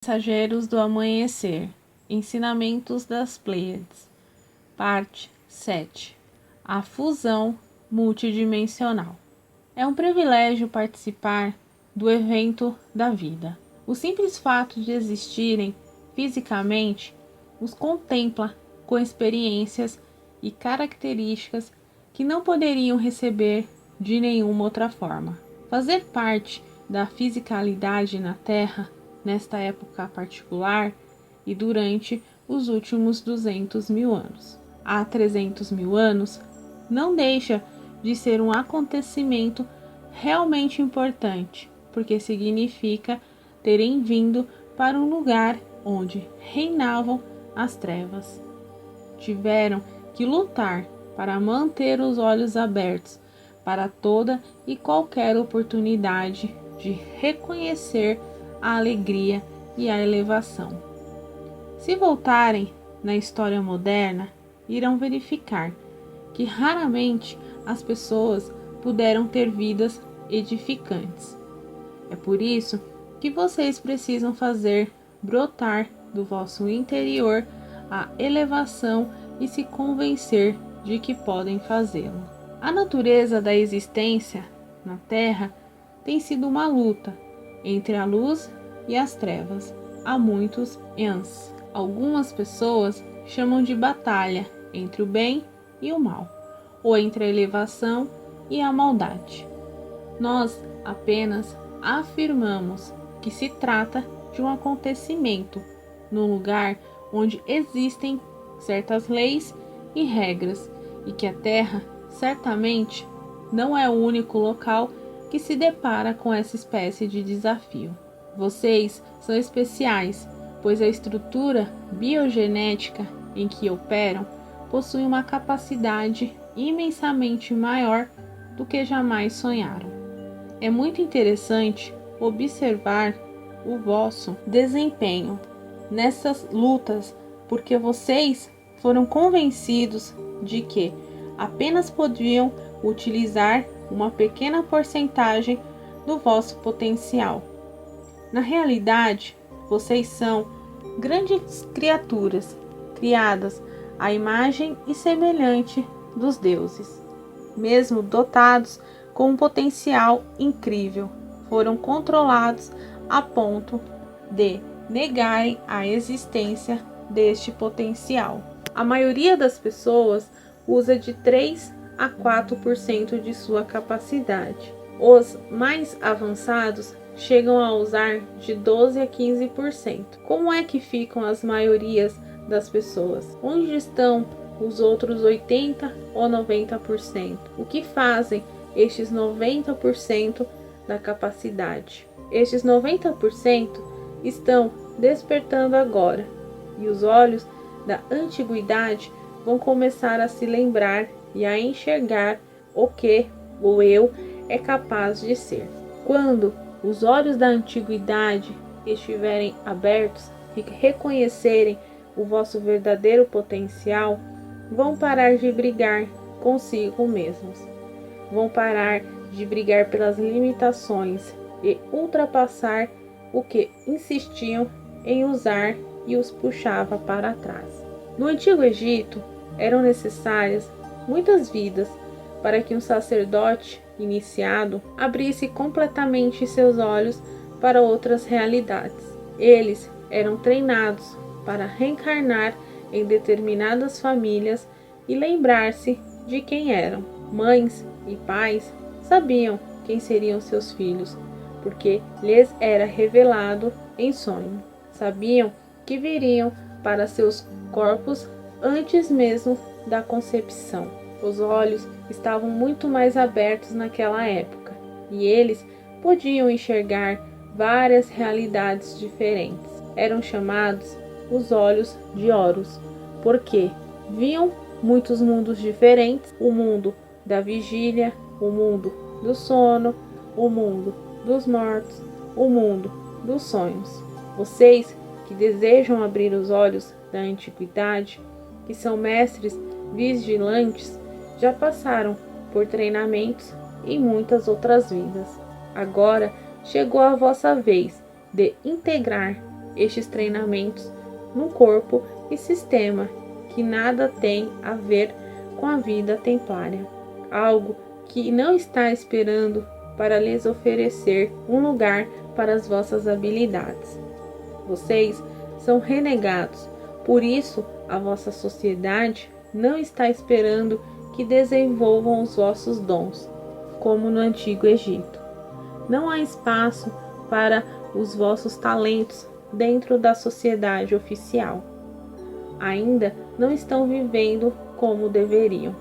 Mensageiros do Amanhecer, Ensinamentos das Pleiades, Parte 7. A fusão multidimensional. É um privilégio participar do evento da vida. O simples fato de existirem fisicamente os contempla com experiências e características que não poderiam receber de nenhuma outra forma. Fazer parte da fisicalidade na Terra nesta época particular e durante os últimos 200 mil anos. Há 300 mil anos, não deixa de ser um acontecimento realmente importante, porque significa terem vindo para um lugar onde reinavam as trevas. Tiveram que lutar para manter os olhos abertos para toda e qualquer oportunidade de reconhecer a alegria e a elevação. Se voltarem na história moderna, irão verificar que raramente as pessoas puderam ter vidas edificantes. É por isso que vocês precisam fazer brotar do vosso interior a elevação e se convencer de que podem fazê-lo. A natureza da existência na Terra tem sido uma luta entre a luz e as trevas. Há muitos ens. Algumas pessoas chamam de batalha entre o bem e o mal, ou entre a elevação e a maldade. Nós apenas afirmamos que se trata de um acontecimento no lugar onde existem certas leis e regras e que a Terra certamente não é o único local que se depara com essa espécie de desafio. Vocês são especiais, pois a estrutura biogenética em que operam possui uma capacidade imensamente maior do que jamais sonharam. É muito interessante observar o vosso desempenho nessas lutas, porque vocês foram convencidos de que apenas podiam utilizar uma pequena porcentagem do vosso potencial. Na realidade, vocês são grandes criaturas, criadas à imagem e semelhança dos deuses. Mesmo dotados com um potencial incrível, foram controlados a ponto de negarem a existência deste potencial. A maioria das pessoas usa de 3 a 4% de sua capacidade. Os mais avançados chegam a usar de 12 a 15%. Como é que ficam as maiorias das pessoas? Onde estão os outros 80 ou 90%? O que fazem estes 90% da capacidade? Estes 90% estão despertando agora, e os olhos da antiguidade vão começar a se lembrar e a enxergar o que o eu é capaz de ser. Quando os olhos da antiguidade estiverem abertos e reconhecerem o vosso verdadeiro potencial, vão parar de brigar consigo mesmos. Vão parar de brigar pelas limitações e ultrapassar o que insistiam em usar e os puxava para trás. No Antigo Egito, eram necessárias muitas vidas para que um sacerdote iniciado abrisse completamente seus olhos para outras realidades. Eles eram treinados para reencarnar em determinadas famílias e lembrar-se de quem eram. Mães e pais sabiam quem seriam seus filhos, porque lhes era revelado em sonho. Sabiam que viriam para seus corpos antes mesmo da concepção. Os olhos estavam muito mais abertos naquela época, e eles podiam enxergar várias realidades diferentes. Eram chamados os olhos de Horus, porque viam muitos mundos diferentes: o mundo da vigília, o mundo do sono, o mundo dos mortos, o mundo dos sonhos. Vocês que desejam abrir os olhos da antiguidade, que são mestres vigilantes, já passaram por treinamentos em muitas outras vidas. Agora chegou a vossa vez de integrar estes treinamentos num corpo e sistema que nada tem a ver com a vida templária, algo que não está esperando para lhes oferecer um lugar para as vossas habilidades. Vocês são renegados, por isso a vossa sociedade não está esperando que desenvolvam os vossos dons, como no Antigo Egito. Não há espaço para os vossos talentos dentro da sociedade oficial. Ainda não estão vivendo como deveriam.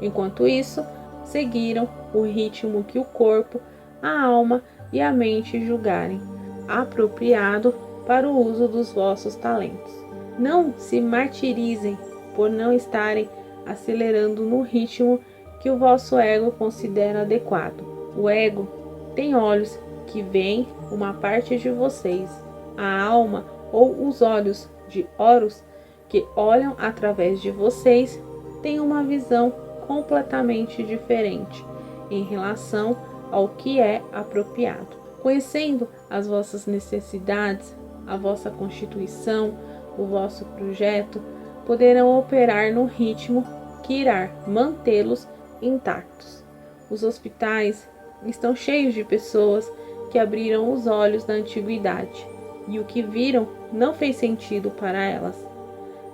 Enquanto isso, seguiram o ritmo que o corpo, a alma e a mente julgarem apropriado para o uso dos vossos talentos. Não se martirizem por não estarem acelerando no ritmo que o vosso ego considera adequado. O ego tem olhos que veem uma parte de vocês. A alma ou os olhos de Horus que olham através de vocês têm uma visão completamente diferente em relação ao que é apropriado. Conhecendo as vossas necessidades, a vossa constituição, o vosso projeto, poderão operar no ritmo que irá mantê-los intactos. Os hospitais estão cheios de pessoas que abriram os olhos na antiguidade e o que viram não fez sentido para elas.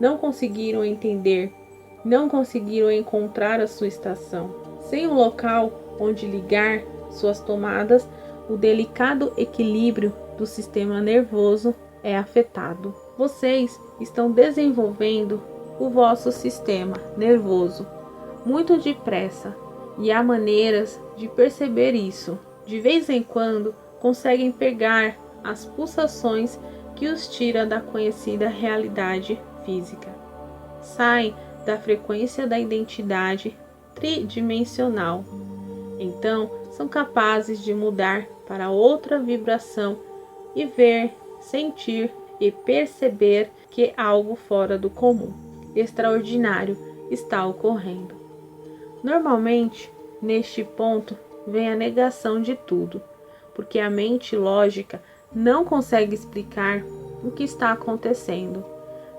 Não conseguiram entender, não conseguiram encontrar a sua estação. Sem um local onde ligar suas tomadas, o delicado equilíbrio do sistema nervoso é afetado. Vocês estão desenvolvendo o vosso sistema nervoso muito depressa e há maneiras de perceber isso. De vez em quando conseguem pegar as pulsações que os tira da conhecida realidade física. Saem da frequência da identidade tridimensional. Então, são capazes de mudar para outra vibração e ver, sentir e perceber que algo fora do comum, extraordinário, está ocorrendo. Normalmente, neste ponto, vem a negação de tudo, porque a mente lógica não consegue explicar o que está acontecendo,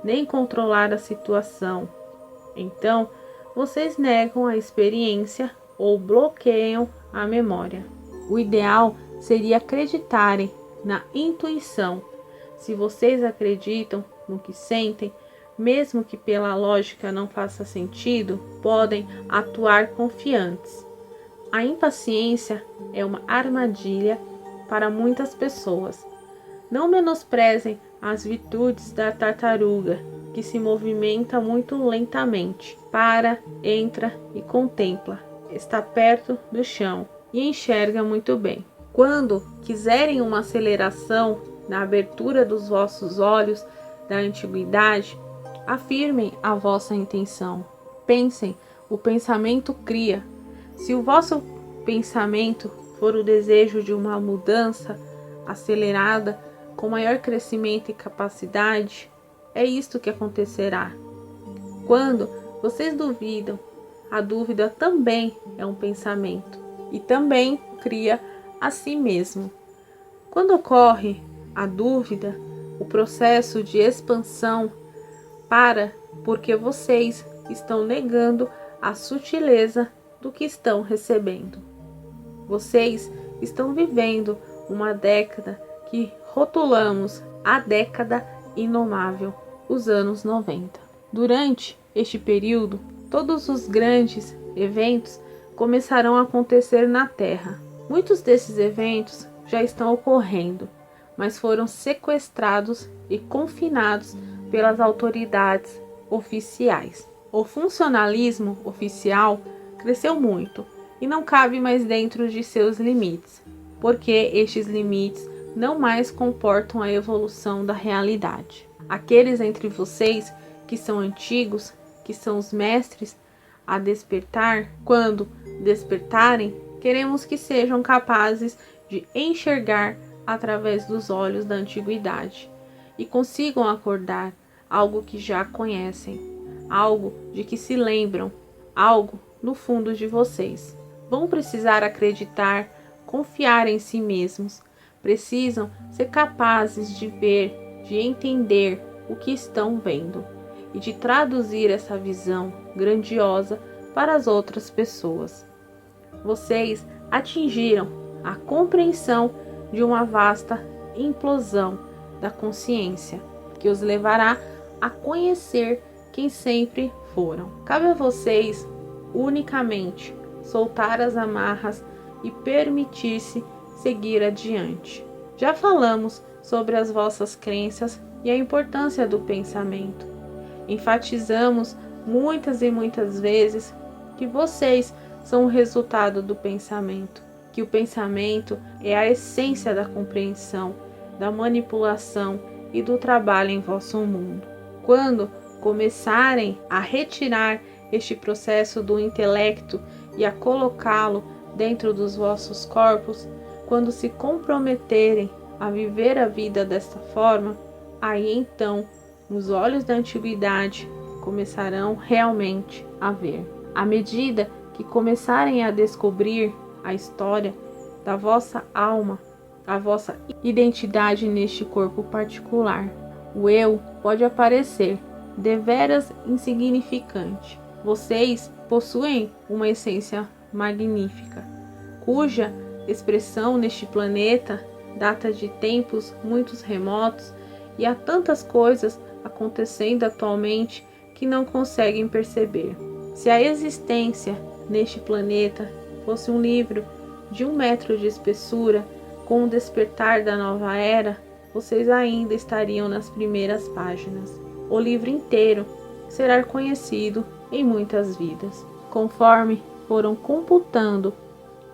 nem controlar a situação. Então, vocês negam a experiência ou bloqueiam a memória. O ideal seria acreditarem na intuição. Se vocês acreditam no que sentem, mesmo que pela lógica não faça sentido, podem atuar confiantes. A impaciência é uma armadilha para muitas pessoas. Não menosprezem as virtudes da tartaruga, que se movimenta muito lentamente. Para, entra e contempla. Está perto do chão e enxerga muito bem. Quando quiserem uma aceleração na abertura dos vossos olhos da antiguidade, afirmem a vossa intenção. Pensem, o pensamento cria. Se o vosso pensamento for o desejo de uma mudança acelerada, com maior crescimento e capacidade, é isto que acontecerá. Quando vocês duvidam, a dúvida também é um pensamento e também cria a si mesmo. Quando ocorre a dúvida, o processo de expansão para porque vocês estão negando a sutileza do que estão recebendo. Vocês estão vivendo uma década que rotulamos a década inomável, os anos 90. Durante este período, todos os grandes eventos começarão a acontecer na Terra. Muitos desses eventos já estão ocorrendo, mas foram sequestrados e confinados pelas autoridades oficiais. O funcionalismo oficial cresceu muito e não cabe mais dentro de seus limites, porque estes limites não mais comportam a evolução da realidade. Aqueles entre vocês que são antigos, que são os mestres a despertar, quando despertarem, queremos que sejam capazes de enxergar através dos olhos da antiguidade e consigam acordar algo que já conhecem, algo de que se lembram, algo no fundo de vocês. Vão precisar acreditar, confiar em si mesmos, precisam ser capazes de ver, de entender o que estão vendo e de traduzir essa visão grandiosa para as outras pessoas. Vocês atingiram a compreensão de uma vasta implosão da consciência que os levará a conhecer quem sempre foram. Cabe a vocês unicamente soltar as amarras e permitir-se seguir adiante. Já falamos sobre as vossas crenças e a importância do pensamento. Enfatizamos muitas e muitas vezes que vocês são o resultado do pensamento, que o pensamento é a essência da compreensão, da manipulação e do trabalho em vosso mundo. Quando começarem a retirar este processo do intelecto e a colocá-lo dentro dos vossos corpos, quando se comprometerem a viver a vida desta forma, aí então os olhos da antiguidade começarão realmente a ver. À medida que começarem a descobrir a história da vossa alma, a vossa identidade neste corpo particular, o eu pode aparecer deveras insignificante. Vocês possuem uma essência magnífica, cuja expressão neste planeta data de tempos muito remotos, e há tantas coisas acontecendo atualmente que não conseguem perceber. Se a existência neste planeta fosse um livro de 1 metro de espessura, com o despertar da nova era, vocês ainda estariam nas primeiras páginas. O livro inteiro será conhecido em muitas vidas. Conforme foram computando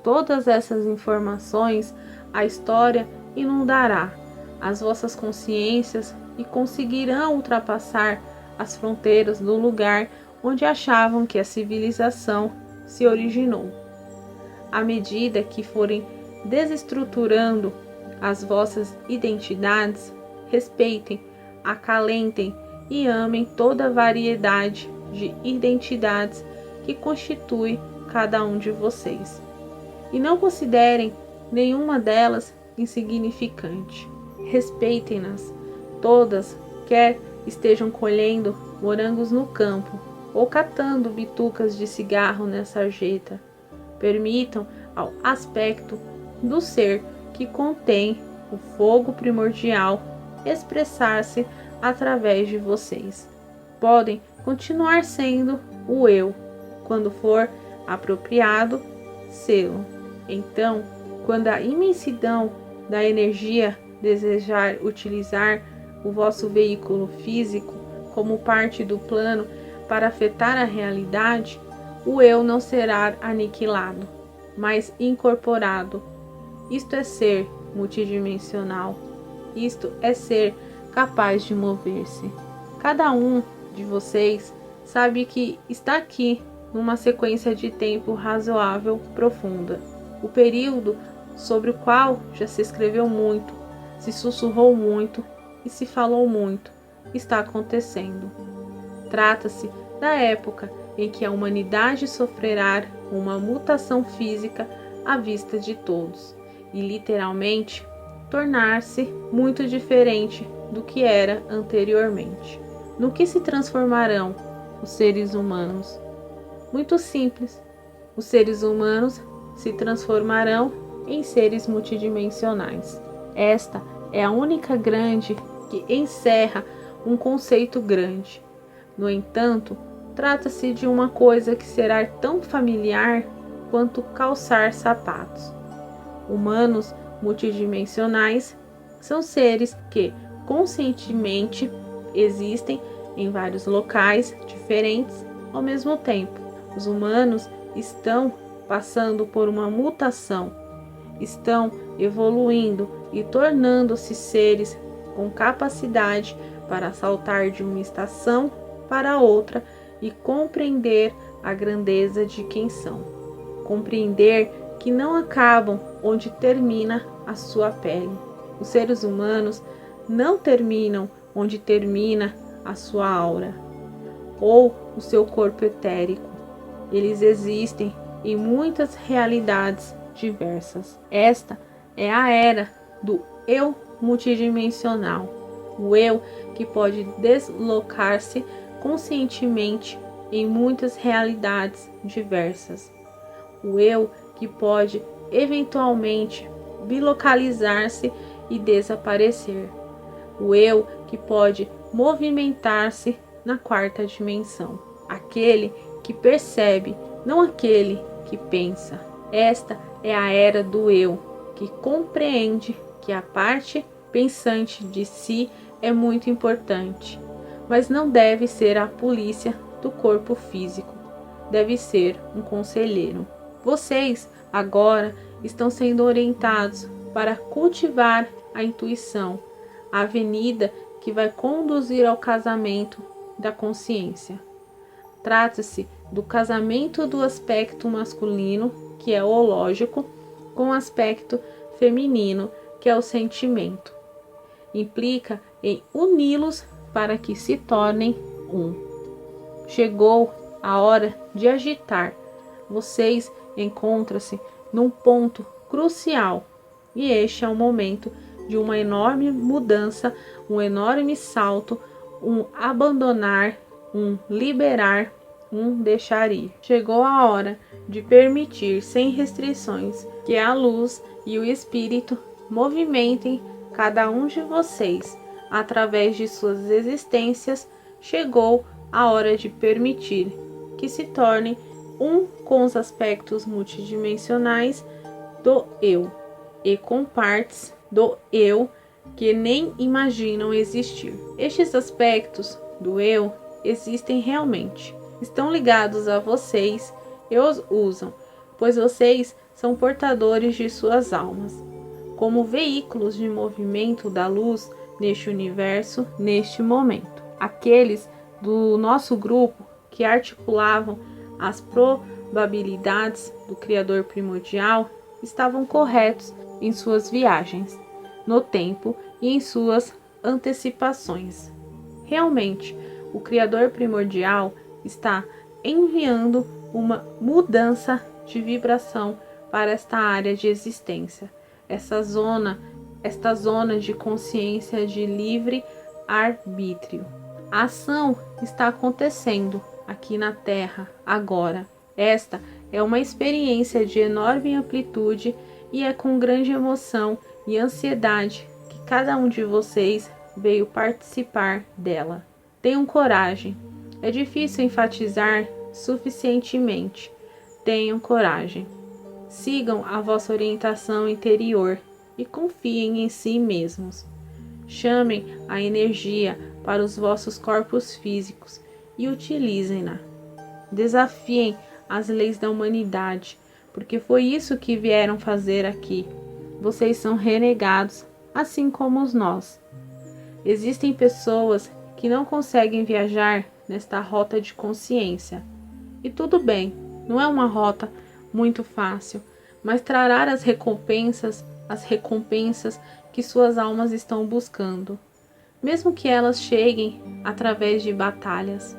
todas essas informações, a história inundará as vossas consciências e conseguirão ultrapassar as fronteiras do lugar onde achavam que a civilização se originou. À medida que forem desestruturando as vossas identidades, respeitem, acalentem e amem toda a variedade de identidades que constitui cada um de vocês. E não considerem nenhuma delas insignificante. Respeitem-nas todas, quer estejam colhendo morangos no campo ou catando bitucas de cigarro na sarjeta. Permitam ao aspecto do ser que contém o fogo primordial expressar-se através de vocês. Podem continuar sendo o eu, quando for apropriado, sê-lo. Então, quando a imensidão da energia desejar utilizar o vosso veículo físico como parte do plano para afetar a realidade, o eu não será aniquilado, mas incorporado. Isto é ser multidimensional. Isto é ser capaz de mover-se. Cada um de vocês sabe que está aqui numa sequência de tempo razoável profunda. O período sobre o qual já se escreveu muito, se sussurrou muito e se falou muito, está acontecendo. Trata-se da época em que a humanidade sofrerá uma mutação física à vista de todos e literalmente tornar-se muito diferente do que era anteriormente. No que se transformarão os seres humanos? Muito simples. Os seres humanos se transformarão em seres multidimensionais. Esta é a única grande que encerra um conceito grande. No entanto, trata-se de uma coisa que será tão familiar quanto calçar sapatos. Humanos multidimensionais são seres que conscientemente existem em vários locais diferentes ao mesmo tempo. Os humanos estão passando por uma mutação, estão evoluindo e tornando-se seres com capacidade para saltar de uma estação para outra e compreender a grandeza de quem são. Compreender que não acabam onde termina a sua pele. Os seres humanos não terminam onde termina a sua aura ou o seu corpo etérico. Eles existem em muitas realidades diversas. Esta é a era do eu multidimensional, o eu que pode deslocar-se conscientemente em muitas realidades diversas, o eu que pode eventualmente bilocalizar-se e desaparecer, o eu que pode movimentar-se na quarta dimensão, aquele que percebe, não aquele que pensa. Esta é a era do eu, que compreende que a parte pensante de si é muito importante, mas não deve ser a polícia do corpo físico, deve ser um conselheiro. Vocês agora estão sendo orientados para cultivar a intuição, a avenida que vai conduzir ao casamento da consciência. Trata-se do casamento do aspecto masculino, que é o lógico, com o aspecto feminino, que é o sentimento. Implica em uni-los para que se tornem um. Chegou a hora de agitar. Vocês encontram-se num ponto crucial e este é o momento de uma enorme mudança, um enorme salto, um abandonar, um liberar, um deixar ir. Chegou a hora de permitir sem restrições que a luz e o espírito movimentem cada um de vocês através de suas existências. Chegou a hora de permitir que se tornem um com os aspectos multidimensionais do eu e com partes do eu que nem imaginam existir. Estes aspectos do eu existem realmente, estão ligados a vocês e os usam, pois vocês são portadores de suas almas, como veículos de movimento da luz neste universo, neste momento. Aqueles do nosso grupo que articulavam as probabilidades do Criador primordial estavam corretos em suas viagens no tempo e em suas antecipações. Realmente, o Criador primordial está enviando uma mudança de vibração para esta área de existência, esta zona de consciência de livre arbítrio. A ação está acontecendo aqui na Terra agora. Esta é uma experiência de enorme amplitude e é com grande emoção e ansiedade que cada um de vocês veio participar dela. Tenham coragem. É difícil enfatizar suficientemente. Tenham coragem. Sigam a vossa orientação interior e confiem em si mesmos. Chamem a energia para os vossos corpos físicos e utilizem-na. Desafiem as leis da humanidade, porque foi isso que vieram fazer aqui. Vocês são renegados, assim como nós. Existem pessoas que não conseguem viajar nesta rota de consciência. E tudo bem, não é uma rota muito fácil, mas trará as recompensas que suas almas estão buscando, mesmo que elas cheguem através de batalhas.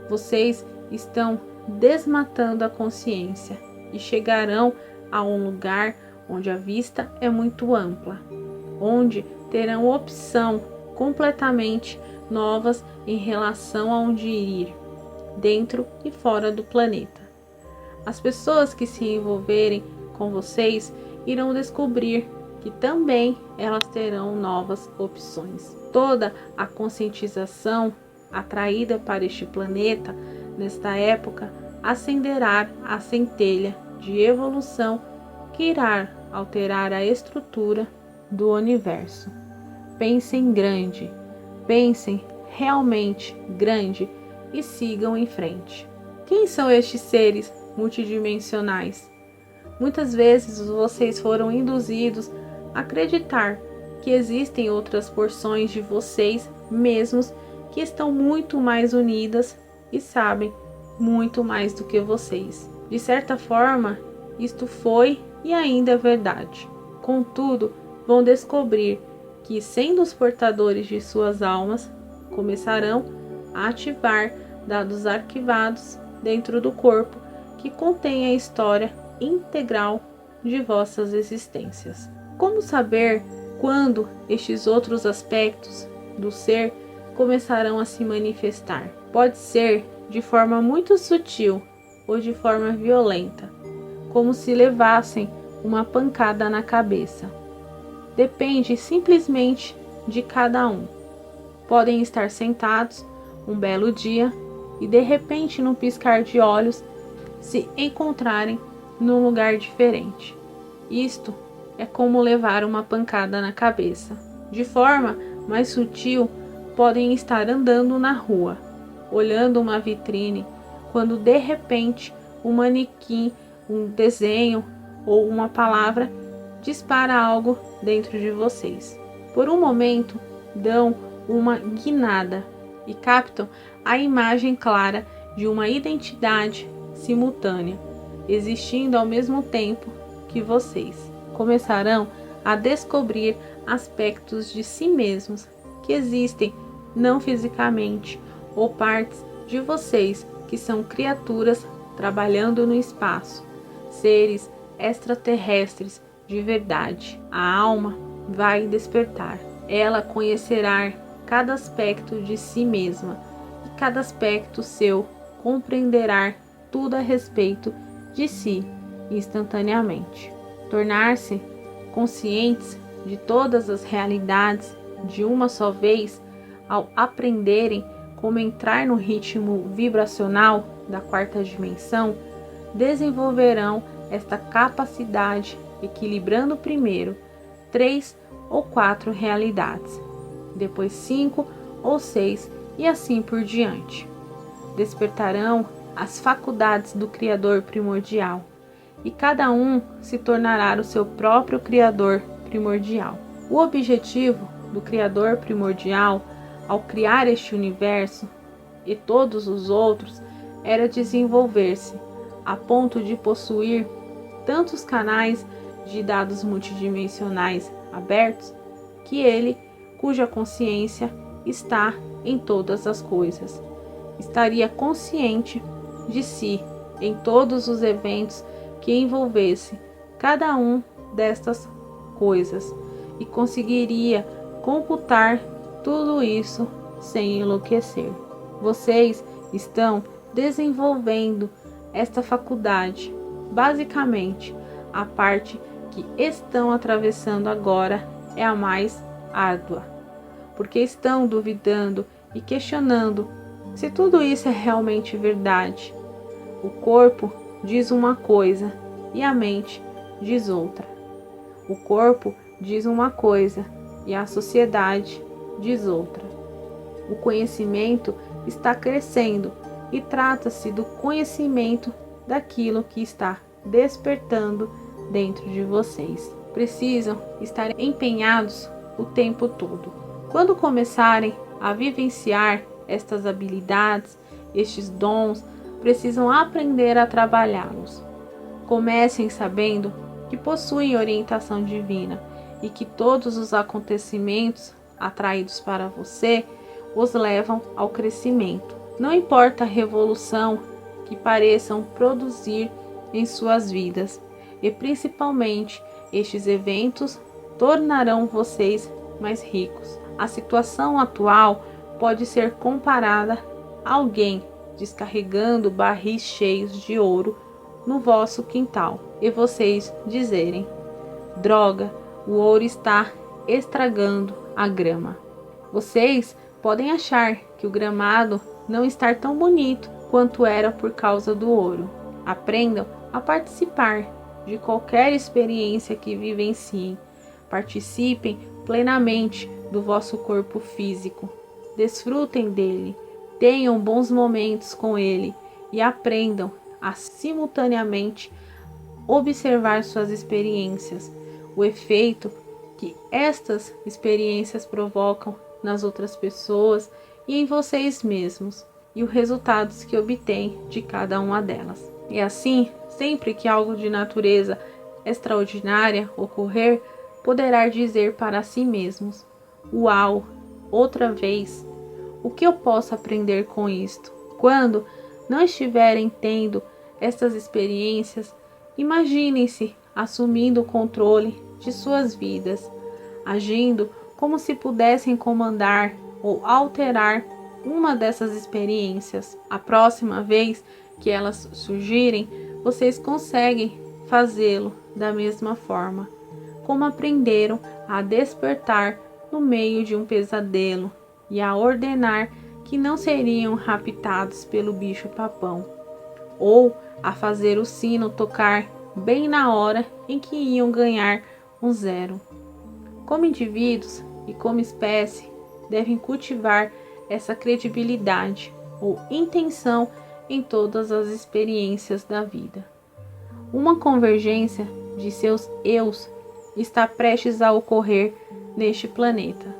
Vocês estão desmatando a consciência e chegarão a um lugar onde a vista é muito ampla, onde terão opção completamente novas em relação a onde ir, dentro e fora do planeta. As pessoas que se envolverem com vocês irão descobrir que também elas terão novas opções. Toda a conscientização atraída para este planeta nesta época acenderá a centelha de evolução que irá alterar a estrutura do universo. Pensem grande, pensem realmente grande e sigam em frente. Quem são estes seres multidimensionais? Muitas vezes vocês foram induzidos a acreditar que existem outras porções de vocês mesmos que estão muito mais unidas e sabem muito mais do que vocês. De certa forma, isto foi e ainda é verdade. Contudo, vão descobrir que, sendo os portadores de suas almas, começarão a ativar dados arquivados dentro do corpo que contém a história integral de vossas existências. Como saber quando estes outros aspectos do ser começarão a se manifestar. Pode ser de forma muito sutil ou de forma violenta, como se levassem uma pancada na cabeça. Depende simplesmente de cada um. Podem estar sentados um belo dia e de repente, num piscar de olhos, se encontrarem num lugar diferente. Isto é como levar uma pancada na cabeça. De forma mais sutil, podem estar andando na rua, olhando uma vitrine, quando de repente um manequim, um desenho ou uma palavra dispara algo dentro de vocês. Por um momento, dão uma guinada e captam a imagem clara de uma identidade simultânea, existindo ao mesmo tempo que vocês. Começarão a descobrir aspectos de si mesmos que existem não fisicamente, ou partes de vocês que são criaturas trabalhando no espaço, seres extraterrestres de verdade. A alma vai despertar. Ela conhecerá cada aspecto de si mesma e cada aspecto seu compreenderá tudo a respeito de si instantaneamente. Tornar-se conscientes de todas as realidades de uma só vez, ao aprenderem como entrar no ritmo vibracional da quarta dimensão, desenvolverão esta capacidade, equilibrando primeiro 3 ou 4 realidades, depois 5 ou 6 e assim por diante. Despertarão as faculdades do Criador primordial, e cada um se tornará o seu próprio Criador primordial. O objetivo do Criador primordial, ao criar este universo e todos os outros, era desenvolver-se a ponto de possuir tantos canais de dados multidimensionais abertos que ele, cuja consciência está em todas as coisas, estaria consciente de si em todos os eventos que envolvesse cada um destas coisas e conseguiria computar tudo isso sem enlouquecer. Vocês estão desenvolvendo esta faculdade. Basicamente, a parte que estão atravessando agora é a mais árdua, porque estão duvidando e questionando se tudo isso é realmente verdade. O corpo diz uma coisa e a mente diz outra. O corpo diz uma coisa e a sociedade diz outra. O conhecimento está crescendo e trata-se do conhecimento daquilo que está despertando dentro de vocês. Precisam estar empenhados o tempo todo. Quando começarem a vivenciar estas habilidades, estes dons, precisam aprender a trabalhá-los. Comecem sabendo que possuem orientação divina e que todos os acontecimentos atraídos para você os levam ao crescimento. Não importa a revolução que pareçam produzir em suas vidas, e principalmente estes eventos tornarão vocês mais ricos. A situação atual pode ser comparada a alguém descarregando barris cheios de ouro no vosso quintal e vocês dizerem: droga, o ouro está estragando a grama. Vocês podem achar que o gramado não está tão bonito quanto era por causa do ouro. Aprendam a participar de qualquer experiência que vivenciem. Participem plenamente do vosso corpo físico. Desfrutem dele. Tenham bons momentos com ele e aprendam a simultaneamente observar suas experiências, o efeito que estas experiências provocam nas outras pessoas e em vocês mesmos, e os resultados que obtêm de cada uma delas. E assim, sempre que algo de natureza extraordinária ocorrer, poderá dizer para si mesmos: uau, outra vez, o que eu posso aprender com isto? Quando não estiverem tendo estas experiências, imaginem-se assumindo o controle de suas vidas. agindo como se pudessem comandar ou alterar uma dessas experiências. A próxima vez que elas surgirem, vocês conseguem fazê-lo da mesma forma, como aprenderam a despertar no meio de um pesadelo e a ordenar que não seriam raptados pelo bicho-papão, ou a fazer o sino tocar bem na hora em que iam ganhar um 0. Como indivíduos e como espécie, devem cultivar essa credibilidade ou intenção em todas as experiências da vida. Uma convergência de seus eus está prestes a ocorrer neste planeta.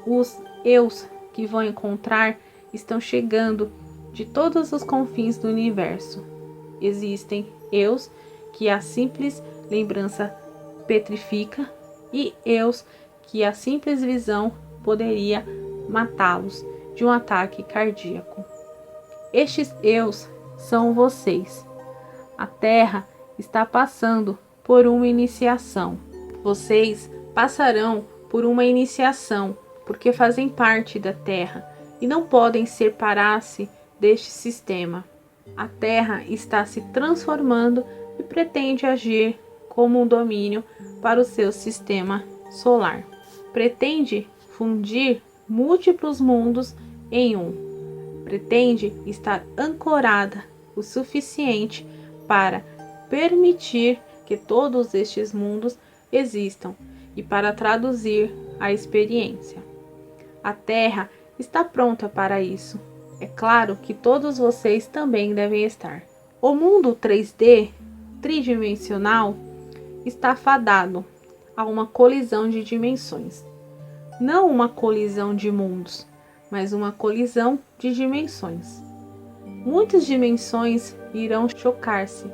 Os eus que vão encontrar estão chegando de todos os confins do universo. Existem eus que a simples lembrança petrifica e eus que a simples visão poderia matá-los de um ataque cardíaco. Estes eus são vocês. A Terra está passando por uma iniciação. Vocês passarão por uma iniciação porque fazem parte da Terra e não podem separar-se deste sistema. A Terra está se transformando e pretende agir como um domínio para o seu sistema solar. Pretende fundir múltiplos mundos em um. Pretende estar ancorada o suficiente para permitir que todos estes mundos existam e para traduzir a experiência. A Terra está pronta para isso. É claro que todos vocês também devem estar. O mundo 3D, tridimensional, está fadado a uma colisão de dimensões. Não uma colisão de mundos, mas uma colisão de dimensões. Muitas dimensões irão chocar-se.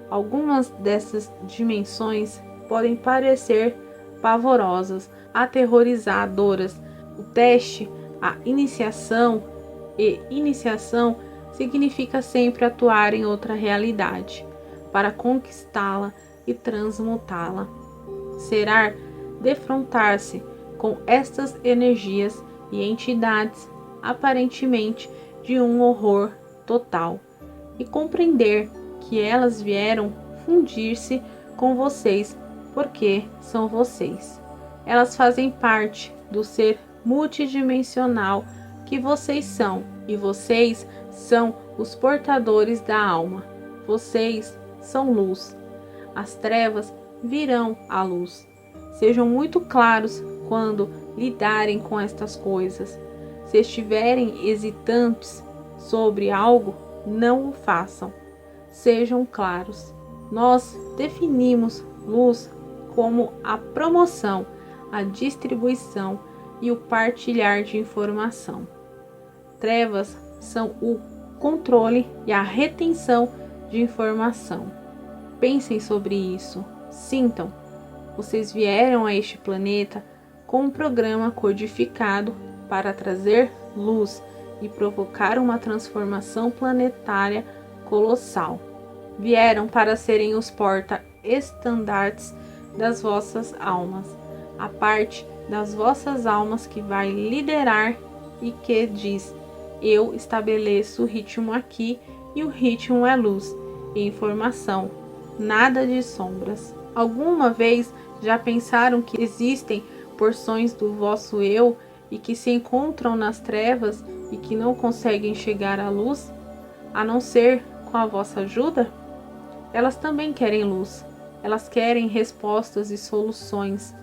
Algumas dessas dimensões podem parecer pavorosas, aterrorizadoras. O teste, a iniciação significa sempre atuar em outra realidade para conquistá-la e transmutá-la. Será defrontar-se com estas energias e entidades aparentemente de um horror total e compreender que elas vieram fundir-se com vocês porque são vocês. Elas fazem parte do ser multidimensional que vocês são, e vocês são os portadores da alma. Vocês são luz. As trevas virão à luz. Sejam muito claros quando lidarem com estas coisas. Se estiverem hesitantes sobre algo, não o façam. Sejam claros. Nós definimos luz como a promoção, a distribuição e o partilhar de informação. Trevas são o controle e a retenção de informação. Pensem sobre isso. Sintam. Vocês vieram a este planeta com um programa codificado para trazer luz e provocar uma transformação planetária colossal. Vieram para serem os porta-estandartes das vossas almas, a parte das vossas almas que vai liderar e que diz: eu estabeleço o ritmo aqui e o ritmo é luz e informação, nada de sombras. Alguma vez já pensaram que existem porções do vosso eu e que se encontram nas trevas e que não conseguem chegar à luz, a não ser com a vossa ajuda? Elas também querem luz. Elas querem respostas e soluções.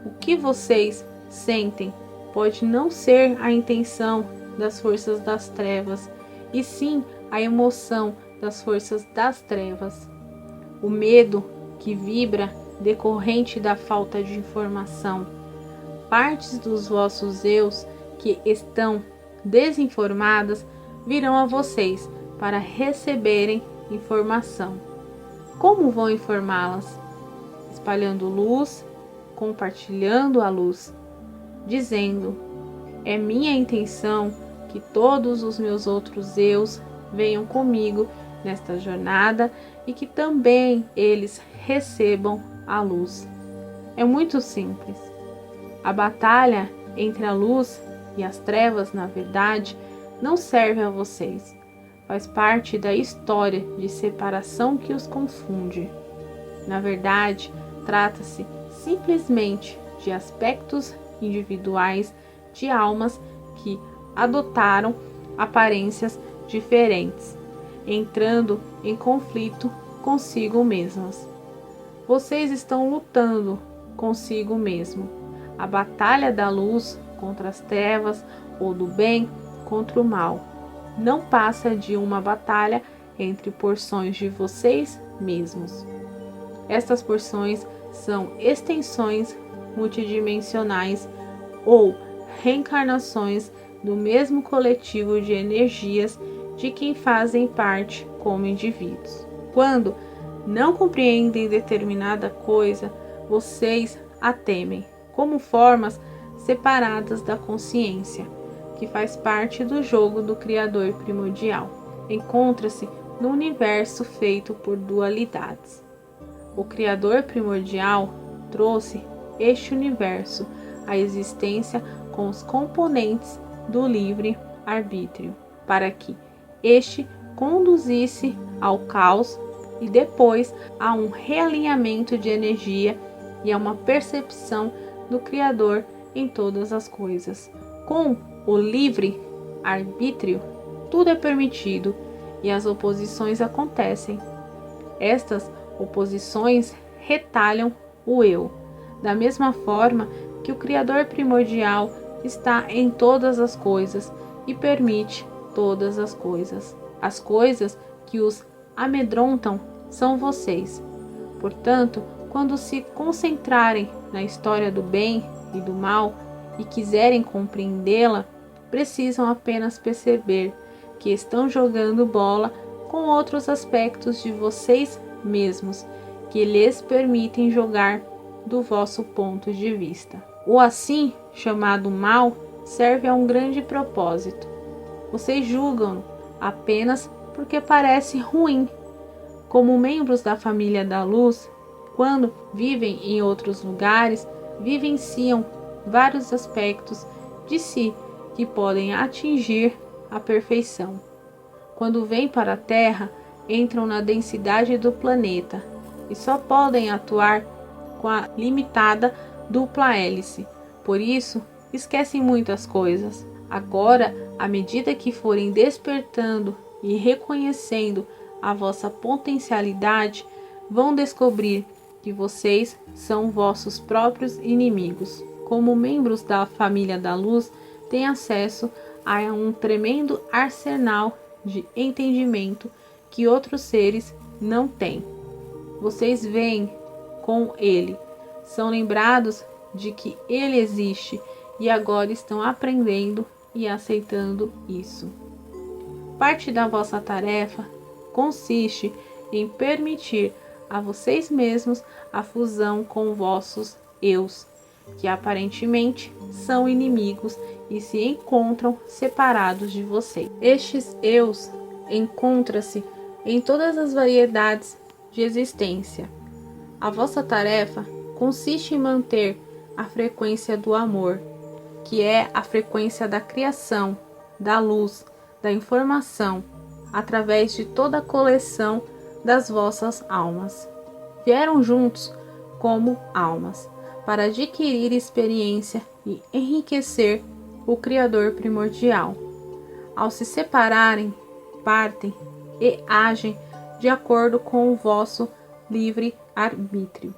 O que vocês sentem pode não ser a intenção das forças das trevas, e sim a emoção das forças das trevas. O medo que vibra decorrente da falta de informação. Partes dos vossos eus que estão desinformadas virão a vocês para receberem informação. Como vão informá-las? Espalhando luz, compartilhando a luz, dizendo: é minha intenção que todos os meus outros eus venham comigo nesta jornada e que também eles recebam a luz. É muito simples. A batalha entre a luz e as trevas, na verdade, não serve a vocês. Faz parte da história de separação que os confunde. Na verdade, trata-se simplesmente de aspectos individuais de almas que adotaram aparências diferentes, entrando em conflito consigo mesmas. Vocês estão lutando consigo mesmo. A batalha da luz contra as trevas ou do bem contra o mal não passa de uma batalha entre porções de vocês mesmos. Estas porções são extensões multidimensionais ou reencarnações do mesmo coletivo de energias de quem fazem parte como indivíduos. Quando não compreendem determinada coisa, vocês a temem como formas separadas da consciência, que faz parte do jogo do Criador primordial. Encontra-se no universo feito por dualidades. O Criador primordial trouxe este universo à existência com os componentes do livre arbítrio, para que este conduzisse ao caos e depois a um realinhamento de energia e a uma percepção do Criador em todas as coisas. Com o livre arbítrio, tudo é permitido e as oposições acontecem. Estas oposições retalham o eu, da mesma forma que o Criador primordial está em todas as coisas e permite todas as coisas. As coisas que os amedrontam são vocês. Portanto, quando se concentrarem na história do bem e do mal e quiserem compreendê-la, precisam apenas perceber que estão jogando bola com outros aspectos de vocês mesmos que lhes permitem jogar do vosso ponto de vista. O assim chamado mal serve a um grande propósito. Vocês julgam apenas porque parece ruim. Como membros da família da luz, quando vivem em outros lugares, vivenciam vários aspectos de si que podem atingir a perfeição. Quando vêm para a Terra, entram na densidade do planeta e só podem atuar com a limitada dupla hélice. Por isso, esquecem muitas coisas. Agora, à medida que forem despertando e reconhecendo a vossa potencialidade, vão descobrir que vocês são vossos próprios inimigos. Como membros da família da luz, têm acesso a um tremendo arsenal de entendimento que outros seres não têm. Vocês veem com ele, são lembrados de que ele existe e agora estão aprendendo e aceitando isso. Parte da vossa tarefa consiste em permitir a vocês mesmos a fusão com vossos eus, que aparentemente são inimigos e se encontram separados de vocês. Estes eus encontram-se em todas as variedades de existência. A vossa tarefa consiste em manter a frequência do amor, que é a frequência da criação, da luz, da informação, através de toda a coleção das vossas almas. Vieram juntos como almas, para adquirir experiência e enriquecer o Criador primordial. Ao se separarem, partem e agem de acordo com o vosso livre arbítrio.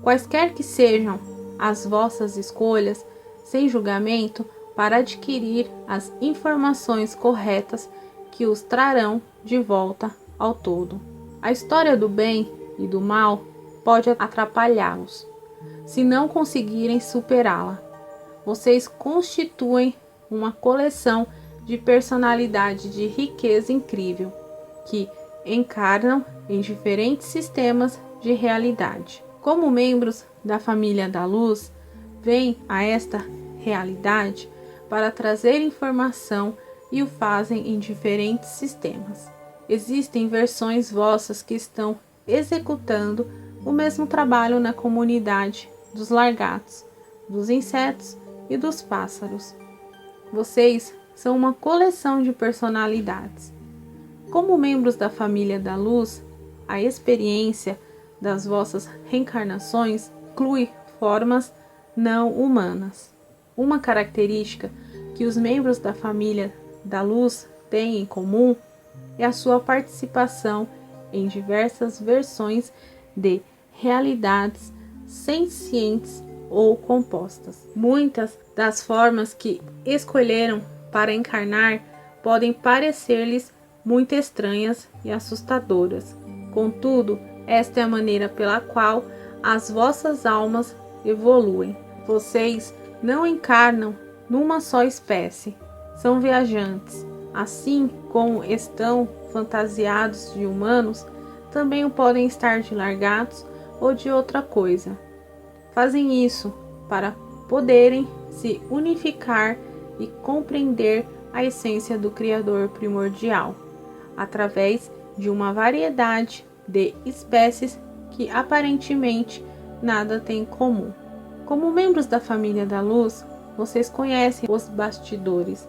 Quaisquer que sejam as vossas escolhas, sem julgamento, para adquirir as informações corretas que os trarão de volta ao todo. A história do bem e do mal pode atrapalhá-los, se não conseguirem superá-la. Vocês constituem uma coleção de personalidade de riqueza incrível, que encarnam em diferentes sistemas de realidade. Como membros da família da luz, vêm a esta realidade para trazer informação e o fazem em diferentes sistemas. Existem versões vossas que estão executando o mesmo trabalho na comunidade dos largatos, dos insetos e dos pássaros. Vocês são uma coleção de personalidades. Como membros da família da luz, a experiência das vossas reencarnações inclui formas não humanas. Uma característica que os membros da família da luz têm em comum é a sua participação em diversas versões de realidades sencientes ou compostas. Muitas das formas que escolheram para encarnar podem parecer-lhes muito estranhas e assustadoras. Contudo, esta é a maneira pela qual as vossas almas evoluem. Vocês não encarnam numa só espécie, são viajantes. Assim como estão fantasiados de humanos, também o podem estar de largatos ou de outra coisa. Fazem isso para poderem se unificar e compreender a essência do Criador primordial, através de uma variedade de espécies que aparentemente nada têm em comum. Como membros da família da luz, vocês conhecem os bastidores,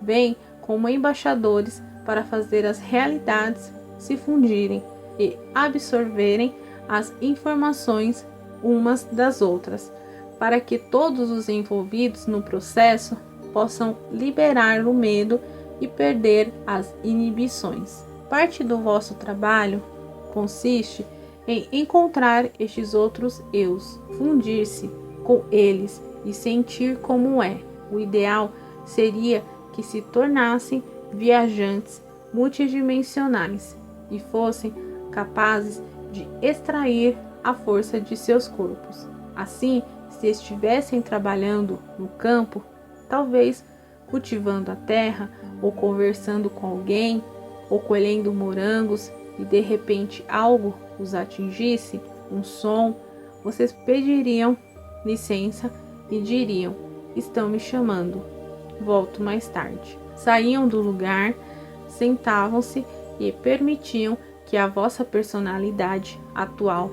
vêm como embaixadores para fazer as realidades se fundirem e absorverem as informações umas das outras, para que todos os envolvidos no processo possam liberar o medo e perder as inibições. Parte do vosso trabalho consiste em encontrar estes outros eus, fundir-se com eles e sentir como é. O ideal seria que se tornassem viajantes multidimensionais e fossem capazes de extrair a força de seus corpos. Assim, se estivessem trabalhando no campo, talvez cultivando a terra, ou conversando com alguém, ou colhendo morangos, e de repente algo os atingisse, um som, vocês pediriam licença e diriam: estão me chamando, volto mais tarde. Saíam do lugar, sentavam-se e permitiam que a vossa personalidade atual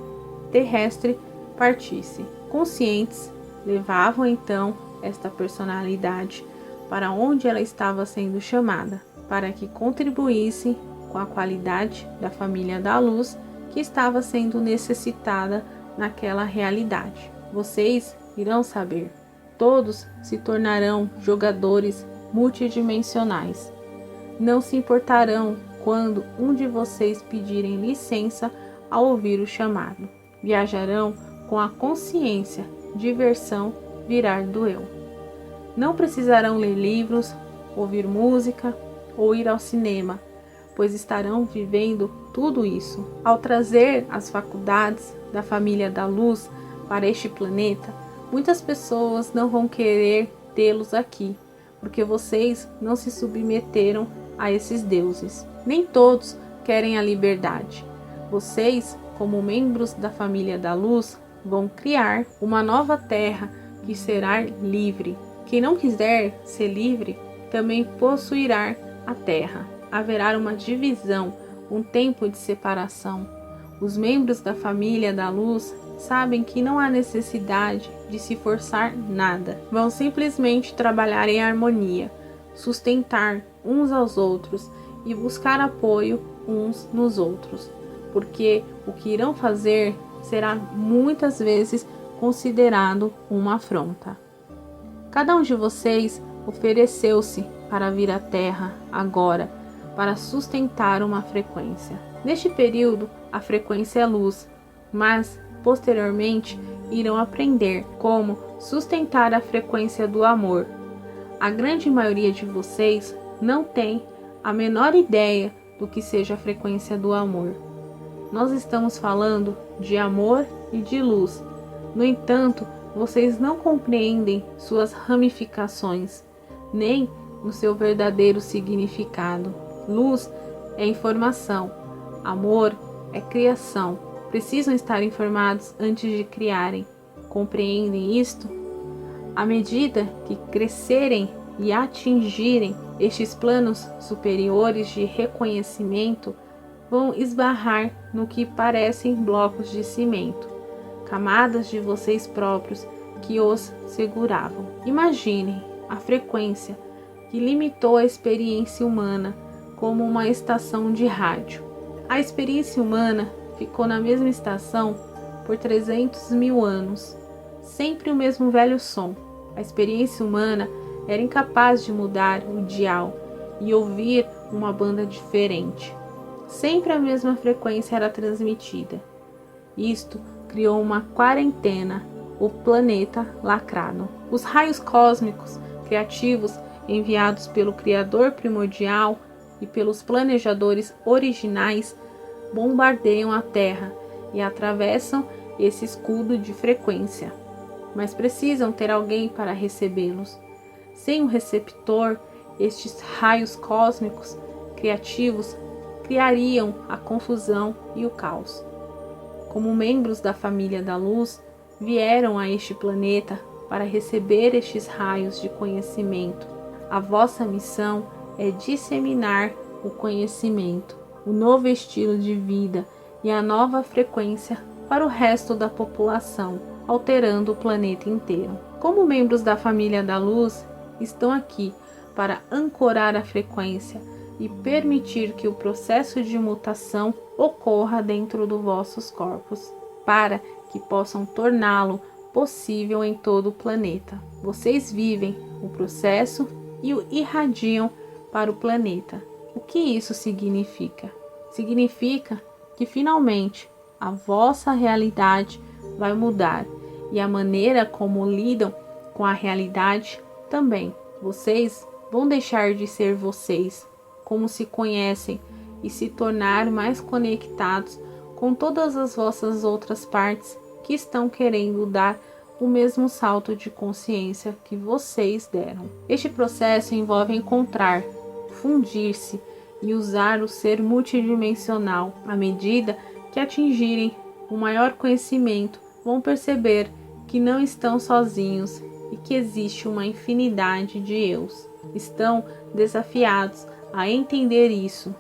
terrestre partisse. Conscientes, levavam então esta personalidade para onde ela estava sendo chamada, para que contribuísse com a qualidade da família da luz que estava sendo necessitada naquela realidade. Vocês irão saber. Todos se tornarão jogadores multidimensionais. Não se importarão quando um de vocês pedirem licença ao ouvir o chamado. Viajarão com a consciência, diversão virar do eu. Não precisarão ler livros, ouvir música ou ir ao cinema, pois estarão vivendo tudo isso. Ao trazer as faculdades da família da luz para este planeta, muitas pessoas não vão querer tê-los aqui, porque vocês não se submeteram a esses deuses. Nem todos querem a liberdade. Vocês, como membros da família da luz, vão criar uma nova terra que será livre. Quem não quiser ser livre também possuirá a terra. Haverá uma divisão, um tempo de separação. Os membros da família da luz sabem que não há necessidade de se forçar nada. Vão simplesmente trabalhar em harmonia, sustentar uns aos outros e buscar apoio uns nos outros, porque o que irão fazer será muitas vezes considerado uma afronta. Cada um de vocês ofereceu-se para vir à Terra agora, para sustentar uma frequência. Neste período, a frequência é luz, mas posteriormente irão aprender como sustentar a frequência do amor. A grande maioria de vocês não tem a menor ideia do que seja a frequência do amor. Nós estamos falando de amor e de luz. No entanto, vocês não compreendem suas ramificações, nem no seu verdadeiro significado. Luz é informação, amor é criação. Precisam estar informados antes de criarem. Compreendem isto? À medida que crescerem e atingirem estes planos superiores de reconhecimento, vão esbarrar no que parecem blocos de cimento, camadas de vocês próprios que os seguravam. Imaginem a frequência que limitou a experiência humana como uma estação de rádio. A experiência humana ficou na mesma estação por 300 mil anos, sempre o mesmo velho som. A experiência humana era incapaz de mudar o dial e ouvir uma banda diferente. Sempre a mesma frequência era transmitida. Isto criou uma quarentena, o planeta lacrado. Os raios cósmicos criativos enviados pelo Criador primordial e pelos planejadores originais bombardeiam a Terra e atravessam esse escudo de frequência, mas precisam ter alguém para recebê-los. Sem um receptor, estes raios cósmicos criativos criariam a confusão e o caos. Como membros da família da luz, vieram a este planeta para receber estes raios de conhecimento. A vossa missão é disseminar o conhecimento, o novo estilo de vida e a nova frequência para o resto da população, alterando o planeta inteiro. Como membros da família da luz, estão aqui para ancorar a frequência e permitir que o processo de mutação ocorra dentro dos vossos corpos, para que possam torná-lo possível em todo o planeta. Vocês vivem o processo e o irradiam para o planeta. O que isso significa? Significa que finalmente a vossa realidade vai mudar e a maneira como lidam com a realidade também. Vocês vão deixar de ser vocês, como se conhecem, e se tornar mais conectados com todas as vossas outras partes que estão querendo dar o mesmo salto de consciência que vocês deram. Este processo envolve encontrar, fundir-se e usar o ser multidimensional. À medida que atingirem o maior conhecimento, vão perceber que não estão sozinhos e que existe uma infinidade de eus. Estão desafiados a entender isso.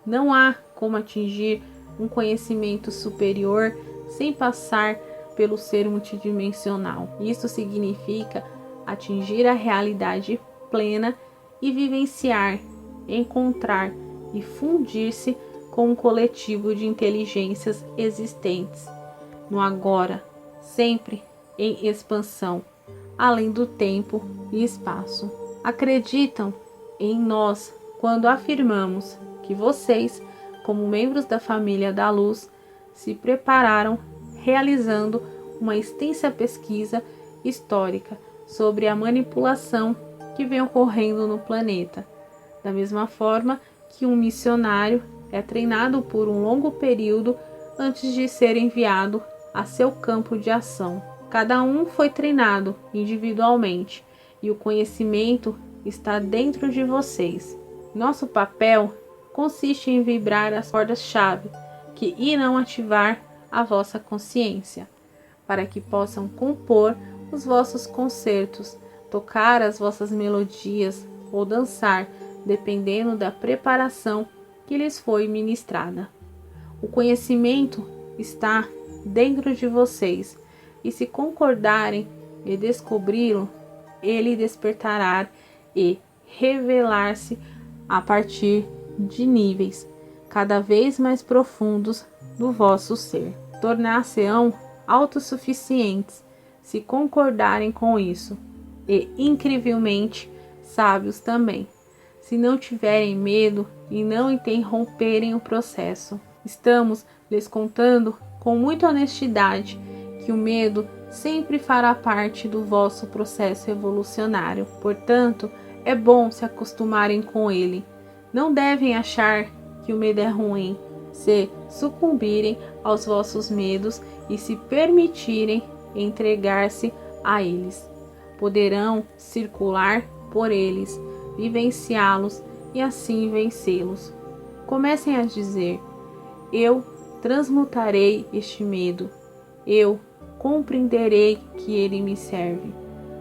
Não há como atingir um conhecimento superior sem passar pelo ser multidimensional. Isso significa atingir a realidade plena e vivenciar, encontrar e fundir-se com um coletivo de inteligências existentes no agora, sempre em expansão, além do tempo e espaço. Acreditam em nós quando afirmamos que vocês, como membros da família da luz, se prepararam realizando uma extensa pesquisa histórica sobre a manipulação que vem ocorrendo no planeta, da mesma forma que um missionário é treinado por um longo período antes de ser enviado a seu campo de ação. Cada um foi treinado individualmente e o conhecimento está dentro de vocês. Nosso papel consiste em vibrar as cordas-chave que irão ativar a vossa consciência, para que possam compor os vossos concertos, tocar as vossas melodias ou dançar, dependendo da preparação que lhes foi ministrada. O conhecimento está dentro de vocês, e se concordarem e descobri-lo, ele despertará e revelar-se a partir de níveis cada vez mais profundos do vosso ser. Tornar-se-ão autossuficientes se concordarem com isso, e incrivelmente sábios também, se não tiverem medo e não interromperem o processo. Estamos lhes contando com muita honestidade que o medo sempre fará parte do vosso processo evolucionário. Portanto, é bom se acostumarem com ele. Não devem achar que o medo é ruim. Se sucumbirem aos vossos medos e se permitirem entregar-se a eles, poderão circular por eles, vivenciá-los e assim vencê-los. Comecem a dizer: eu transmutarei este medo, eu compreenderei que ele me serve.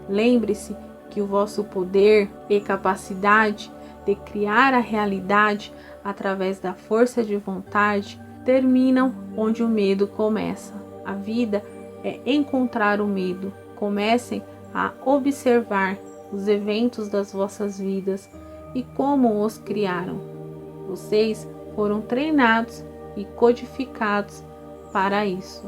Lembre-se que o vosso poder e capacidade de criar a realidade através da força de vontade terminam onde o medo começa. A vida é encontrar o medo, Comecem a observar os eventos das vossas vidas e como os criaram. Vocês foram treinados e codificados para isso.